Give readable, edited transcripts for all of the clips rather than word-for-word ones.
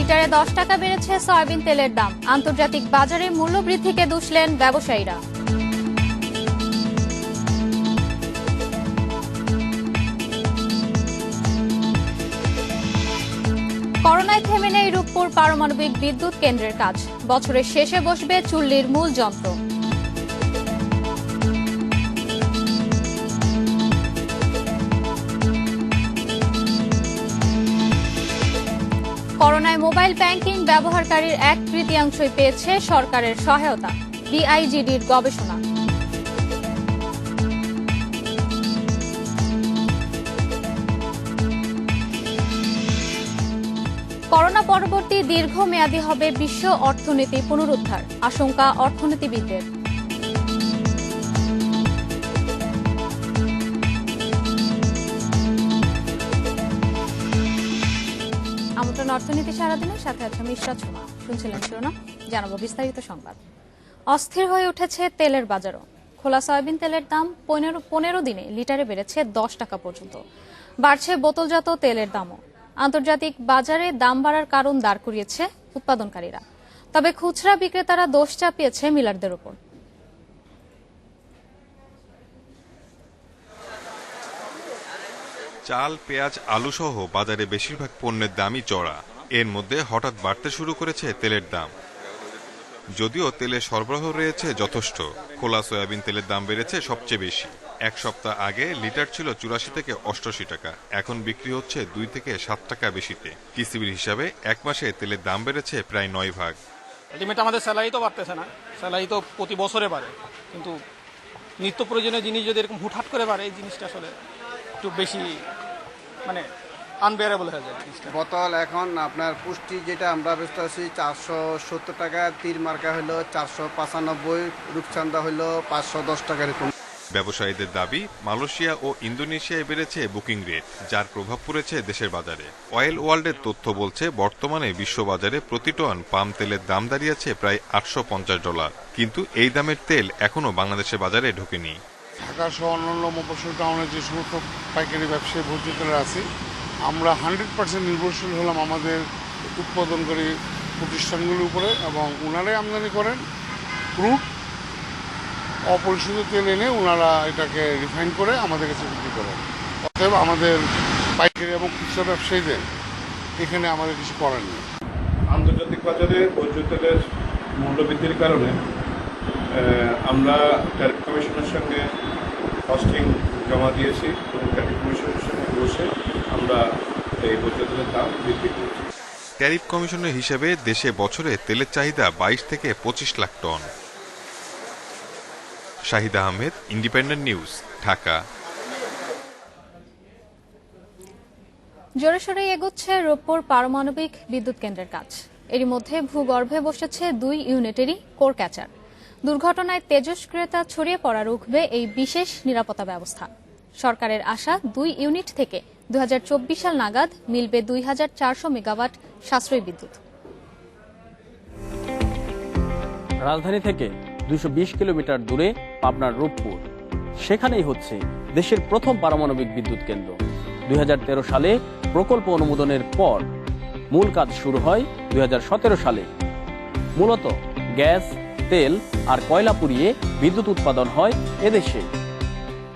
লিটারে 10 টাকা বেড়েছে সয়াবিন তেলের দাম। আন্তর্জাতিক বাজারে মূল্য বৃদ্ধিকে দুষলেন ব্যবসায়ীরা। করোনায় থেমে নেই রূপপুর পারমাণবিক বিদ্যুৎ কেন্দ্রের কাজ। বছরের শেষে বসবে চুল্লির মূল যন্ত্র। করোনায় মোবাইল ব্যাংকিং ব্যবহারকারীর 1/3 পেয়েছে সরকারের সহায়তা। বিআইজিডির গবেষণা। করোনা পরবর্তী দীর্ঘমেয়াদী হবে বিশ্ব অর্থনীতি পুনরুদ্ধার, আশঙ্কা অর্থনীতিবিদদের। আমন্ত্রণ অর্থনীতি সারাদিনের সাথে আছে আমি ইশরাত সুমা। শুনছিলেন শিরোনাম, জানাবো বিস্তারিত সংবাদ। অস্থির হয়ে উঠেছে তেলের বাজারও। খোলা সয়াবিন তেলের দাম 15 দিনে লিটারে বেড়েছে 10 টাকা পর্যন্ত। বাড়ছে বোতলজাত তেলের দামও। আন্তর্জাতিক বাজারে দাম বাড়ার কারণ দাঁড় করিয়েছে উৎপাদনকারীরা। তবে খুচরা বিক্রেতারা দোষ চাপিয়েছে মিলারদের উপর। চাল, পেঁয়াজ, আলু সহ বাজারে বেশিরভাগ পণ্যের দামই চড়া। এর মধ্যে হঠাৎ বাড়তে শুরু করেছে তেলের দাম। যদিও তেলের সরবরাহ রয়েছে যথেষ্ট, খোলা সয়াবিন তেলের দাম বেড়েছে সবচেয়ে বেশি। এক সপ্তাহ আগে লিটার ছিল 84 থেকে 88 টাকা, এখন বিক্রি হচ্ছে 2 থেকে 7 টাকা বেশিতে। টিসিবির হিসাবে এক মাসে তেলের দাম বেড়েছে প্রায় 9 ভাগ। আলটিমেট আমাদের স্যালারি তো বাড়তেছে না, স্যালারি তো প্রতি বছরে বাড়ে, কিন্তু নিত্য প্রয়োজনীয় জিনিস যদি এরকম হুটহাট করে বাড়ে, এই জিনিসটা আসলে একটু বেশি আনবেয়ারেবল হয়ে যায় জিনিসটা। বোতল এখন আপনার পুষ্টি যেটা আমরা ব্যস্ত আছি 470 টাকা, তীর মার্কা হলো 495, রূপচান্দা হলো 510 টাকা এরকম। ব্যবসায়ীদের দাবি, মালয়েশিয়া ও ইন্দোনেশিয়ায় বেড়েছে বুকিং রেট, যার প্রভাব পড়েছে দেশের বাজারে। অয়েল ওয়ার্ল্ডের তথ্য বলছে বর্তমানে বিশ্ববাজারে প্রতি টন পাম তেলের দাম দাঁড়িয়েছে প্রায় $850, কিন্তু এই দামের তেল এখনো বাংলাদেশের বাজারে ঢোকেনি। ঢাকা সহ অন্যান্য মফস্বল টাউনে যে সমস্ত পাইকারি ব্যবসায়ী ভর্তি তেলের আছি, আমরা 100% নির্ভরশীল হলাম আমাদের উৎপাদনকারী প্রতিষ্ঠানগুলির উপরে, এবং ওনারাই আমদানি করেন ক্রুড অপরিশোধিত তেল এনে ওনারা এটাকে রিফাইন করে আমাদের কাছে বিক্রি করেন। অতএব আমাদের পাইকারি এবং খুচরা ব্যবসায়ীদের এখানে আমাদের কিছু করার নেই। আন্তর্জাতিক বাজারে ভোজ্য তেলের মূল্যবৃদ্ধির কারণে আমরা ট্যারিফ কমিশনের সঙ্গে কস্টিং জমা দিয়েছি এবং ট্যারিফ কমিশনের সঙ্গে বসে আমরা এই ভোজ্য তেলের দাম বৃদ্ধি করেছি। ট্যারিফ কমিশনের হিসেবে দেশে বছরে তেলের চাহিদা 22 থেকে 25 lakh ton. Shahid Ahmed, independent news, Dhaka. জোরে সোরে এগোচ্ছে রূপপুর পারমাণবিক বিদ্যুৎ কেন্দ্রের কাজ। এরই মধ্যে ভূগর্ভে বসেছে 2 ইউনিটেরই কোর ক্যাচার। দুর্ঘটনায় তেজস্ক্রিয়তা ছড়িয়ে পড়া রুখবে এই বিশেষ নিরাপত্তা ব্যবস্থা। সরকারের আশা 2 ইউনিট থেকে 2024 সাল নাগাদ মিলবে 2400 মেগাওয়াট সাশ্রয়ী বিদ্যুৎ। রাজধানী থেকে 220 কিলোমিটার দূরে পাবনার রূপপুর, সেখানেই হচ্ছে দেশের প্রথম পারমাণবিক বিদ্যুৎ কেন্দ্র। 2013 সালে প্রকল্প অনুমোদনের পর মূল কাজ শুরু হয় 2017 সালে। মূলত গ্যাস, তেল আর কয়লা পুড়িয়ে বিদ্যুৎ উৎপাদন হয় এদেশে।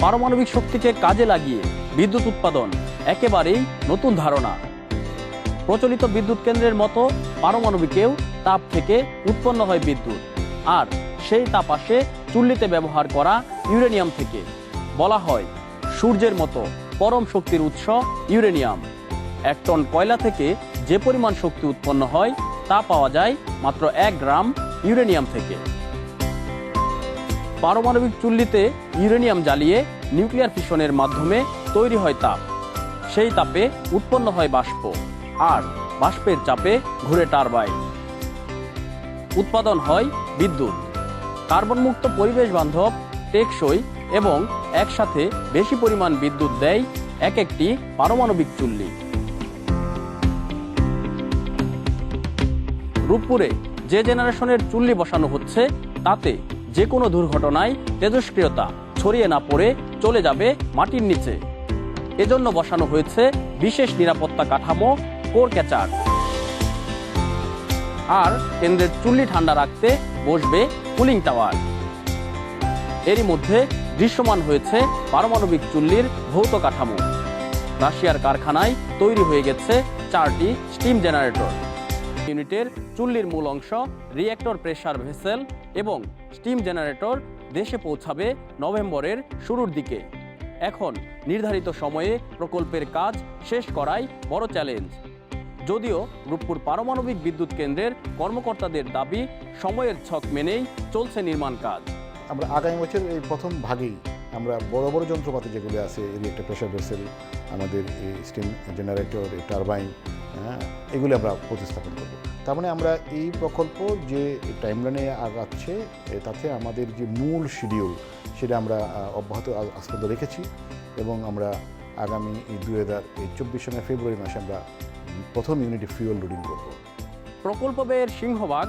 পারমাণবিক শক্তিকে কাজে লাগিয়ে বিদ্যুৎ উৎপাদন একেবারেই নতুন ধারণা। প্রচলিত বিদ্যুৎ কেন্দ্রের মতো পারমাণবিকেও তাপ থেকে উৎপন্ন হয় বিদ্যুৎ, আর সেই তাপ আসে চুল্লিতে ব্যবহার করা ইউরেনিয়াম থেকে। বলা হয় সূর্যের মতো পরম শক্তির উৎস ইউরেনিয়াম। 1 টন কয়লা থেকে যে পরিমাণ শক্তি উৎপন্ন হয় তা পাওয়া যায় মাত্র 1 গ্রাম ইউরেনিয়াম থেকে। পারমাণবিক চুল্লিতে ইউরেনিয়াম জ্বালিয়ে নিউক্লিয়ার ফিশনের মাধ্যমে তৈরি হয় তাপ। সেই তাপে উৎপন্ন হয় বাষ্প, আর বাষ্পের চাপে ঘুরে টারবাইন। উৎপাদন হয় বিদ্যুৎ। কার্বনমুক্ত, পরিবেশ বান্ধব, টেকসই এবং একসাথে বেশি পরিমাণ বিদ্যুৎ দেয় এক একটি পারমাণবিক চুল্লি। রূপপুরে যে জেনারেশনের চুল্লি বসানো হচ্ছে, তাতে যে কোনো দুর্ঘটনায় তেজস্ক্রিয়তা ছড়িয়ে না পড়ে চলে যাবে মাটির নিচে। এজন্য বসানো হয়েছে বিশেষ নিরাপত্তা কাঠামো কোর ক্যাচার। আর কেন্দ্রের চুল্লি ঠান্ডা রাখতে বসবে কুলিং টাওয়ার। এরই মধ্যে দৃশ্যমান হয়েছে পারমাণবিক চুল্লির ভৌত কাঠামো। রাশিয়ার কারখানায় তৈরি হয়ে গেছে 4টি স্টিম জেনারেটর। ইউনিটের চুল্লির মূল অংশ, রিঅ্যাক্টর প্রেসার ভেসেল এবং স্টিম জেনারেটর দেশে পৌঁছাবে নভেম্বরের শুরুর দিকে। এখন নির্ধারিত সময়ে প্রকল্পের কাজ শেষ করাই বড় চ্যালেঞ্জ। যদিও রূপপুর পারমাণবিক বিদ্যুৎ কেন্দ্রের কর্মকর্তাদের দাবি, সময়ের ছক মেনেই চলছে নির্মাণ কাজ। আমরা আগামী বছর এই প্রথম ভাগেই আমরা বড় বড় যন্ত্রপাতি যেগুলো আছে, রিঅ্যাক্টর প্রেসার ভেসেল, আমাদের এই স্টিম জেনারেটর, টারবাইন, এগুলি আমরা প্রতিস্থাপন করব। তার মানে আমরা এই প্রকল্প যে টাইমলাইনে আগাচ্ছে তাতে আমাদের যে মূল শিডিউল সেটা আমরা অব্যাহত আস্পদ রেখেছি এবং আমরা আগামী 2024 সালের ফেব্রুয়ারি মাসে আমরা প্রথম ইউনিটে ফিউয়েল লোডিং করব। প্রকল্প ব্যয়ের সিংহভাগ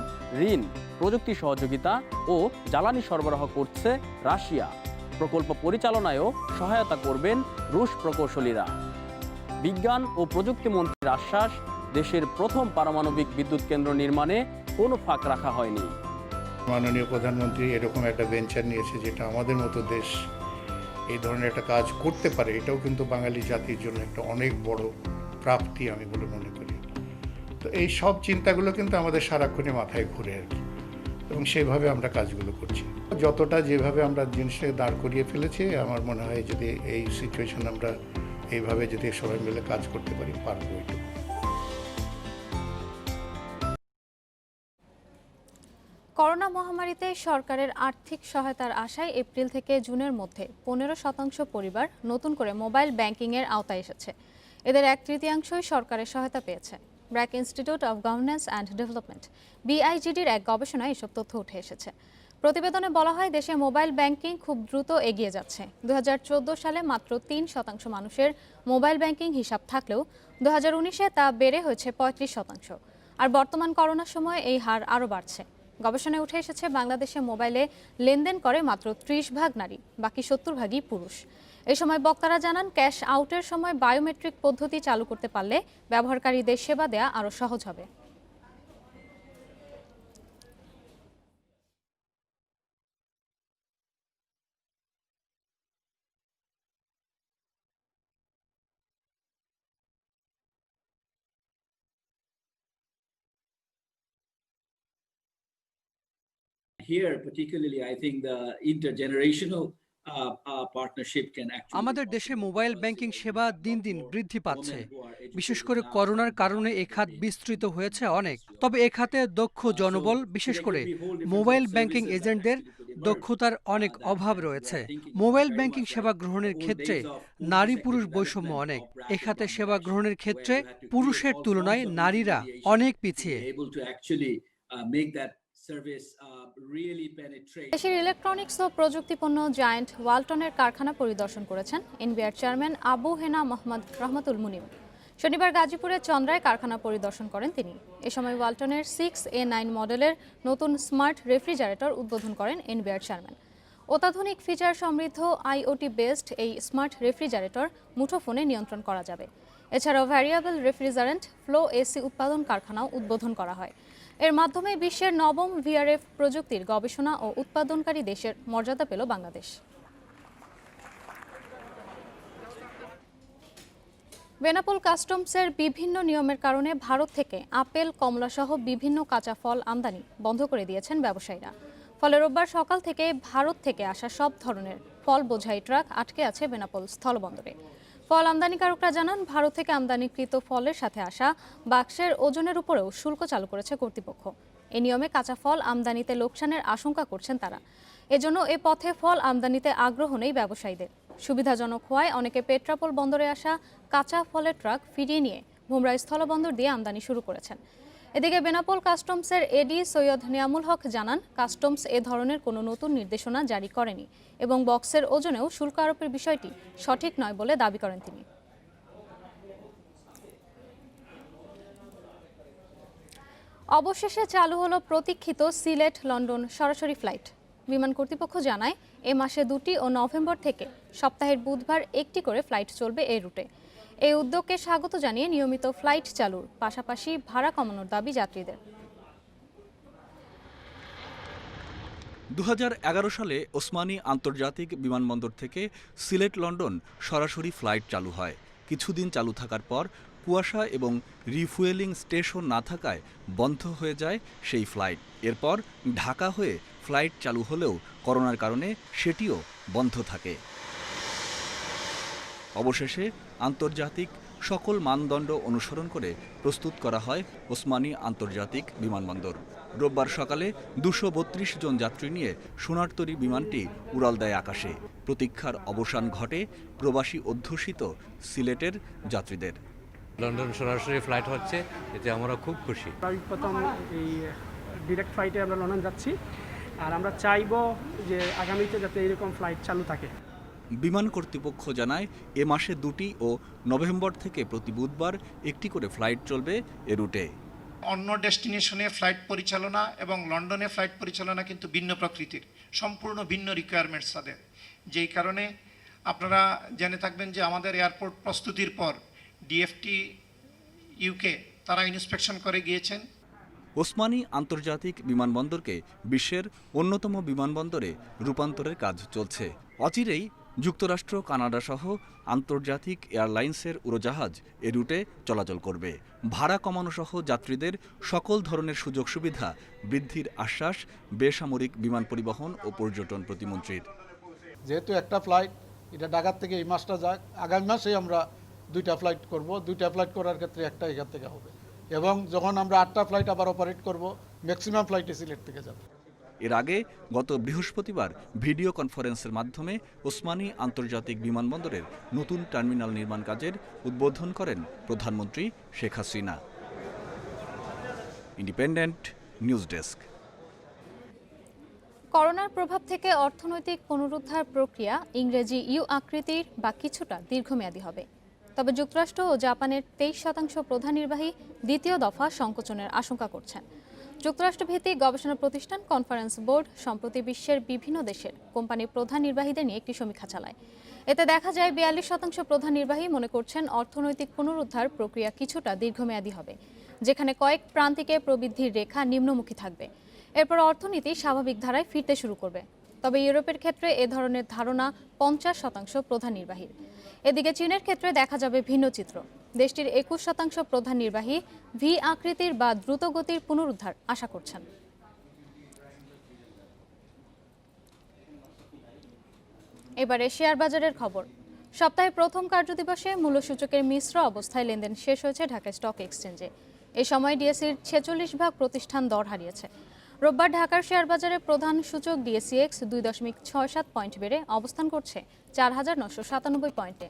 ঋণ, প্রযুক্তি সহযোগিতা ও জ্বালানি সরবরাহ করছে রাশিয়া। প্রকল্প পরিচালনায়ও সহায়তা করবেন রুশ প্রকৌশলীরা। বিজ্ঞান ও প্রযুক্তি মন্ত্রীর আশ্বাস, দেশের প্রথম পারমাণবিক বিদ্যুৎ কেন্দ্র নির্মাণে কোনো ফাঁক রাখা হয়নি। মাননীয় প্রধানমন্ত্রী এরকম একটা ভেঞ্চার নিয়েছে যেটা আমাদের মতো দেশ এই ধরনের একটা কাজ করতে পারে, এটাও কিন্তু বাঙালি জাতির জন্য একটা অনেক বড় প্রাপ্তি আমি বলে মনে করি। তো এই সব চিন্তাগুলো কিন্তু আমাদের সারাক্ষণই মাথায় ঘুরে আর কি, এবং সেইভাবে আমরা কাজগুলো করছি। যতটা যেভাবে আমরা জিনিসটাকে দাঁড় করিয়ে ফেলেছি, আমার মনে হয় যদি এই সিচুয়েশন আমরা এইভাবে যদি সবাই মিলে কাজ করতে পারি, পারবো এটুকু। করোনা মহামারীতে সরকারের আর্থিক সহায়তার আশায় এপ্রিল থেকে জুনের মধ্যে 15% পরিবার নতুন করে মোবাইল ব্যাংকিংয়ের আওতায় এসেছে। এদের 1/3 সরকারের সহায়তা পেয়েছে। BRAC institute of governance and development BIGDর এক গবেষণায় এসব তথ্য উঠে এসেছে। প্রতিবেদনে বলা হয়, দেশে মোবাইল ব্যাংকিং খুব দ্রুত এগিয়ে যাচ্ছে। 2014 সালে মাত্র 3% মানুষের মোবাইল ব্যাংকিং হিসাব থাকলেও 2019-এ তা বেড়ে হয়েছে 35%। আর বর্তমান করোনার সময় এই হার আরও বাড়ছে। গবেষণায় উঠে এসেছে, বাংলাদেশে মোবাইলে লেনদেন করে মাত্র 30% নারী, বাকি 70% পুরুষ। এই সময় বক্তারা জানান, ক্যাশ আউটের সময় বায়োমেট্রিক পদ্ধতি চালু করতে পারলে ব্যবহারকারীদের সেবা দেয়া আরও সহজ হবে। Here, particularly, I think the intergenerational partnership can actually. আমাদের দেশে মোবাইল ব্যাংকিং সেবা দিন দিন বৃদ্ধি পাচ্ছে। বিশেষ করে করোনার কারণে এ খাত বিস্তৃত হয়েছে অনেক। তবে এ খাতে দক্ষ জনবল, বিশেষ করে মোবাইল ব্যাংকিং এজেন্টদের দক্ষতার অনেক অভাব রয়েছে। মোবাইল ব্যাংকিং সেবা গ্রহণের ক্ষেত্রে নারী পুরুষ বৈষম্য অনেক। এ খাতে সেবা গ্রহণের ক্ষেত্রে পুরুষের তুলনায় নারীরা অনেক পিছিয়ে। দেশের ইলেকট্রনিক্স ও প্রযুক্তি পণ্য জায়ান্ট ওয়ালটনের কারখানা পরিদর্শন করেছেন এনবিআর চেয়ারম্যান আবু হেনা মোহাম্মদ রহমতুল মুনিম। শনিবার গাজীপুরের চন্দ্রায় কারখানা পরিদর্শন করেন তিনি। এ সময় ওয়ালটনের 6A9 মডেলের নতুন স্মার্ট রেফ্রিজারেটর উদ্বোধন করেন এনবিআর চেয়ারম্যান। অত্যাধুনিক ফিচার সমৃদ্ধ IoT বেসড এই স্মার্ট রেফ্রিজারেটর মুঠোফোনে নিয়ন্ত্রণ করা যাবে। এছাড়াও ভ্যারিয়েবল রেফ্রিজারেন্ট ফ্লো এসি উৎপাদন কারখানাও উদ্বোধন করা হয়। এর মাধ্যমে বিশ্বের নবম VRF প্রযুক্তির গবেষণা ও উৎপাদনকারী দেশের মর্যাদা পেল বাংলাদেশ। বেনাপোল কাস্টমসের বিভিন্ন নিয়মের কারণে ভারত থেকে আপেল, কমলা সহ বিভিন্ন কাঁচা ফল আমদানি বন্ধ করে দিয়েছেন ব্যবসায়ীরা। ফলে রোববার সকাল থেকে ভারত থেকে আসা সব ধরনের ফল বোঝাই ট্রাক আটকে আছে বেনাপোল স্থলবন্দরে। ফল আমদানিকারকরা জানান, ভারত থেকে আমদানিকৃত ফলের সাথে আসা বাক্সের ওজনের উপরেও শুল্ক চালু করেছে কর্তৃপক্ষ। এই নিয়মে কাঁচা ফল আমদানিতে লোকসানের আশঙ্কা করছেন তারা। এজন্য এ পথে ফল আমদানিতে আগ্রহ নেই ব্যবসায়ীদের। সুবিধাজনক হওয়ায় অনেকে পেট্রাপোল বন্দরে আসা কাঁচা ফলের ট্রাক ফিরিয়ে নিয়ে ভোমরা স্থলবন্দর দিয়ে আমদানি শুরু করেছেন। এদিকে বেনাপোল কাস্টমসের এডি সৈয়দ নিয়ামুল হক জানান, কাস্টমস এ ধরনের কোনো নতুন নির্দেশনা জারি করেনি এবং বক্সের ওজনেও শুল্ক আরোপের বিষয়টি সঠিক নয় বলে দাবি করেন তিনি। অবশেষে চালু হলো প্রতীক্ষিত সিলেট লন্ডন সরাসরি ফ্লাইট। বিমান কর্তৃপক্ষ জানায়, এ মাসে 2টি ও নভেম্বর থেকে সপ্তাহের বুধবার 1টি করে ফ্লাইট চলবে এই রুটে। এই উদ্যোগকে স্বাগত জানিয়ে নিয়মিত ফ্লাইট চালুর পাশাপাশি ভাড়া কমানোর দাবি যাত্রীদের। 2011 সালে ওসমানী আন্তর্জাতিক বিমানবন্দর থেকে সিলেট লন্ডন সরাসরি ফ্লাইট চালু হয়। কিছুদিন চালু থাকার পর কুয়াশা এবং রিফুয়েলিং স্টেশন না থাকায় বন্ধ হয়ে যায় সেই ফ্লাইট। এরপর ঢাকা হয়ে ফ্লাইট চালু হলেও করোনার কারণে সেটিও বন্ধ থাকে। অবশেষে আন্তর্জাতিক সকল মানদণ্ড অনুসরণ করে প্রস্তুত করা হয় ওসমানী আন্তর্জাতিক বিমানবন্দর। রোববার সকালে 232 জন যাত্রী নিয়ে সোনারতরী বিমানটি উড়াল দেয় আকাশে। প্রতীক্ষার অবসান ঘটে প্রবাসী অধ্যুষিত সিলেটের যাত্রীদের। লন্ডন সরাসরি ফ্লাইট হচ্ছে, এতে আমরা খুব খুশি। প্রথম এই ডিরেক্ট ফ্লাইটে আমরা লন্ডন যাচ্ছি, আর আমরা চাইবো যে আগামীতে যাতে এরকম ফ্লাইট চালু থাকে। বিমান কর্তৃপক্ষ জানায় এ মাসে 2টি ও নভেম্বর থেকে প্রতি বুধবার একটি করে ফ্লাইট চলবে এ রুটে। অন্য ডেস্টিনেশনে ফ্লাইট পরিচালনা এবং লন্ডনে ফ্লাইট পরিচালনা কিন্তু ভিন্ন প্রকৃতির, সম্পূর্ণ ভিন্ন রিকোয়ারমেন্টস তাদের। যেই কারণে আপনারা জেনে থাকবেন যে আমাদের এয়ারপোর্ট প্রস্তুতির পর ডিএফটি ইউকে তারা ইন্সপেকশন করে গিয়েছেন। ওসমানী আন্তর্জাতিক বিমানবন্দরকে বিশ্বের অন্যতম বিমানবন্দরে রূপান্তরের কাজ চলছে। অচিরেই যুক্তরাষ্ট্র, কানাডা সহ আন্তর্জাতিক এয়ারলাইন্সের উড়োজাহাজ এ রুটে চলাচল করবে। ভাড়া কমানো সহ যাত্রীদের সকল ধরনের সুযোগ সুবিধা বৃদ্ধির আশ্বাস বেসামরিক বিমান পরিবহন ও পর্যটন প্রতিমন্ত্রীর। যেহেতু একটা ফ্লাইট, এটা ঢাকা থেকে এই মাসটা যাক, আগামী মাসে আমরা 2টা ফ্লাইট করব। 2টা ফ্লাইট করার ক্ষেত্রে একটা এখান থেকে হবে, এবং যখন আমরা 8টা ফ্লাইট আবার অপারেট করব, ম্যাক্সিমাম ফ্লাইটে সিলেট থেকে যাবে। এর আগে গত বৃহস্পতিবার ভিডিও কনফারেন্সের মাধ্যমে ওসমানী আন্তর্জাতিক বিমানবন্দরের নতুন টার্মিনাল নির্মাণ কাজের উদ্বোধন করেন প্রধানমন্ত্রী Sheikh Hasina. Independent news desk. করোনার প্রভাব থেকে অর্থনৈতিক পুনরুদ্ধার প্রক্রিয়া ইংরেজি ইউ আকৃতির বা কিছুটা দীর্ঘমেয়াদী হবে। তবে যুক্তরাষ্ট্র ও জাপানের 23% প্রধান নির্বাহী দ্বিতীয় দফা সংকোচনের আশঙ্কা করছেন। যুক্তরাষ্ট্রভিত্তিক গবেষণা প্রতিষ্ঠান কনফারেন্স বোর্ড সম্প্রতি বিশ্বের বিভিন্ন দেশের কোম্পানির প্রধান নির্বাহীদের নিয়ে একটি সমীক্ষা চালায়। এতে দেখা যায় 42% প্রধান নির্বাহী মনে করছেন অর্থনৈতিক পুনরুদ্ধার প্রক্রিয়া কিছুটা দীর্ঘমেয়াদী হবে, যেখানে কয়েক প্রান্তিকে প্রবৃদ্ধির রেখা নিম্নমুখী থাকবে। এরপর অর্থনীতি স্বাভাবিক ধারায় ফিরতে শুরু করবে। তবে ইউরোপের ক্ষেত্রে এ ধরনের ধারণা 50% প্রধান নির্বাহীর। এদিকে চীনের ক্ষেত্রে দেখা যাবে ভিন্ন চিত্র। দেশটির 21% প্রধান নির্বাহী ভি আকৃতির বা দ্রুতগতির পুনরুদ্ধার আশা করছেন। এবারে শেয়ার বাজারের খবর। সপ্তাহের প্রথম কার্যদিবসে মূল্যসূচকের মিশ্র অবস্থায় লেনদেন শেষ হয়েছে ঢাকা স্টক এক্সচেঞ্জে। এই সময় ডিএসইর 46 প্রতিষ্ঠান দর হারিয়েছে। রোববার ঢাকার শেয়ার বাজারে প্রধান সূচক ডিএসইএক্স 2.67 পয়েন্ট বেড়ে অবস্থান করছে 4,997 পয়েন্টে।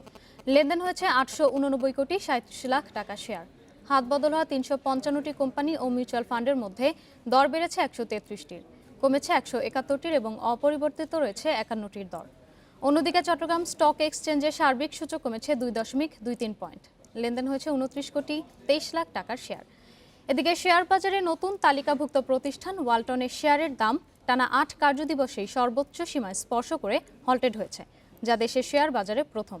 লেনদেন হয়েছে 889 কোটি 37 লাখ টাকা শেয়ার। হাত বদল হওয়া 355টি কোম্পানি ও মিউচুয়াল ফান্ডের মধ্যে দর বেড়েছে 133টির, কমেছে 171টির এবং অপরিবর্তিত রয়েছে 51টির দর। অন্যদিকে চট্টগ্রাম স্টক এক্সচেঞ্জে সার্বিক সূচক কমেছে 2.23 পয়েন্ট। লেনদেন হয়েছে 29 কোটি 23 লাখ টাকার শেয়ার। এদিকে শেয়ার বাজারে নতুন তালিকাভুক্ত প্রতিষ্ঠান ওয়ালটনের শেয়ারের দাম টানা 8 কার্যদিবসেই সর্বোচ্চ সীমায় স্পর্শ করে হল্টেড হয়েছে, যা দেশের শেয়ার বাজারে প্রথম।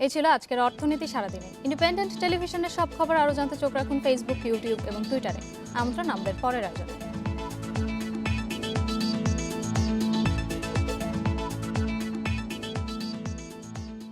এই ছিল আজকের অর্থনীতি সারাদিনে। ইন্ডিপেন্ডেন্ট টেলিভিশনের সব খবর আরও জানতে চোখ রাখুন ফেসবুক, ইউটিউব এবং টুইটারে। আমন্ত্রণ আমাদের পরের আয়োজনে।